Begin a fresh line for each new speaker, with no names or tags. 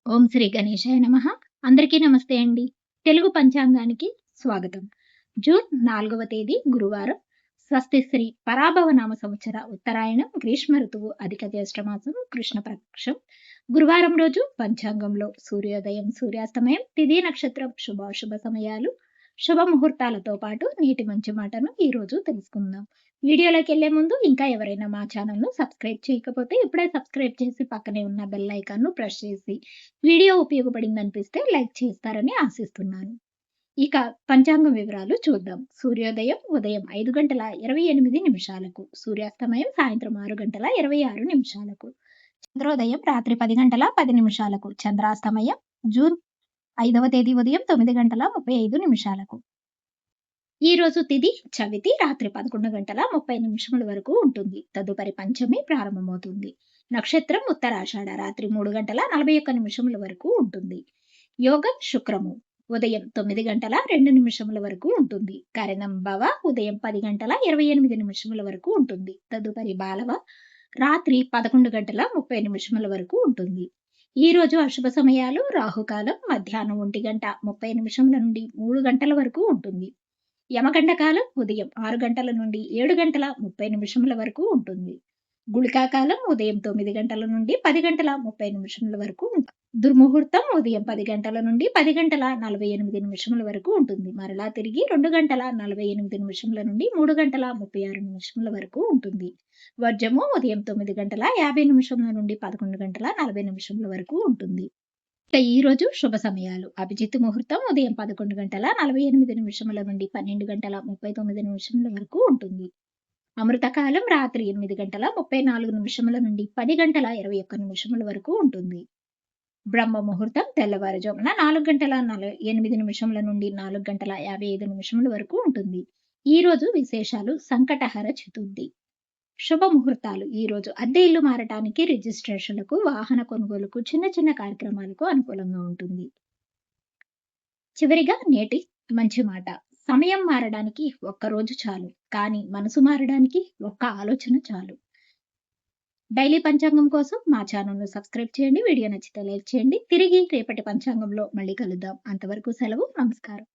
ఓం శ్రీ గణేశాయ నమః. అందరికీ నమస్తే అండి. తెలుగు పంచాంగానికి స్వాగతం. జూన్ 4వ తేదీ గురువారం. స్వస్తి శ్రీ పరాభవనామ సంవత్సర ఉత్తరాయణం గ్రీష్మ ఋతువు అధిక జ్యేష్ఠ మాసం కృష్ణ పక్షం గురువారం రోజు పంచాంగంలో సూర్యోదయం సూర్యాస్తమయం తిథి నక్షత్రం శుభాశుభ సమయాలు శుభ ముహూర్తాలతో పాటు నీటి మంచి మాటను ఈ రోజు తెలుసుకుందాం. వీడియోలోకి వెళ్లే ముందు ఇంకా ఎవరైనా మా ఛానల్ను సబ్స్క్రైబ్ చేయకపోతే ఇప్పుడే సబ్స్క్రైబ్ చేసి పక్కనే ఉన్న బెల్ ఐకాన్ను ప్రెస్ చేసి వీడియో ఉపయోగపడింది అనిపిస్తే లైక్ చేస్తారని ఆశిస్తున్నాను. ఇక పంచాంగం వివరాలు చూద్దాం. సూర్యోదయం ఉదయం 5:28 సూర్యాస్తమయం సాయంత్రం 6:26 చంద్రోదయం రాత్రి 10:10 చంద్రాస్తమయం జూన్ 5వ తేదీ ఉదయం 9:35 ఈ రోజు తిథి చవితి రాత్రి 11:30 వరకు ఉంటుంది. తదుపరి పంచమి ప్రారంభమవుతుంది. నక్షత్రం ఉత్తరాషాఢ రాత్రి 3:41 వరకు ఉంటుంది. యోగం శుక్రము ఉదయం 9:02 వరకు ఉంటుంది. కరణం భవ ఉదయం 10:28 వరకు ఉంటుంది. తదుపరి బాలవ రాత్రి 11:30 వరకు ఉంటుంది. ఈ రోజు అశుభ సమయాలు రాహుకాలం మధ్యాహ్నం 1:30 నుండి 3 వరకు ఉంటుంది. యమగండ కాలం ఉదయం 6 నుండి 7:30 వరకు ఉంటుంది. గుళికా కాలం ఉదయం 9 నుండి 10:30 వరకు ఉంటుంది. దుర్ముహూర్తం ఉదయం 10 నుండి 10:48 వరకు ఉంటుంది. మరలా తిరిగి 2:48 నుండి 3:36 వరకు ఉంటుంది. వర్జము ఉదయం 9:50 నుండి 11:40 వరకు ఉంటుంది. ఇక ఈ రోజు శుభ సమయాలు అభిజిత్ ముహూర్తం ఉదయం 11:48 నుండి 12:39 వరకు ఉంటుంది. అమృతకాలం రాత్రి 8:34 నుండి 10:21 వరకు ఉంటుంది. బ్రహ్మ ముహూర్తం తెల్లవారుజామున 4:08 నుండి 4:55 వరకు ఉంటుంది. ఈ రోజు విశేషాలు సంకటహర చతుర్థి. శుభ ముహూర్తాలు ఈ రోజు అద్దె ఇల్లు మారటానికి రిజిస్ట్రేషన్లకు వాహన కొనుగోలుకు చిన్న చిన్న కార్యక్రమాలకు అనుకూలంగా ఉంటుంది. చివరిగా నేటి మంచి మాట. సమయం మారడానికి ఒక్క రోజు చాలు, కానీ మనసు మారడానికి ఒక్క ఆలోచన చాలు. డైలీ పంచాంగం కోసం మా ఛానల్ను సబ్స్క్రైబ్ చేయండి. వీడియో నచ్చితే లైక్ చేయండి. తిరిగి రేపటి పంచాంగంలో మళ్ళీ కలుద్దాం. అంతవరకు సెలవు. నమస్కారం.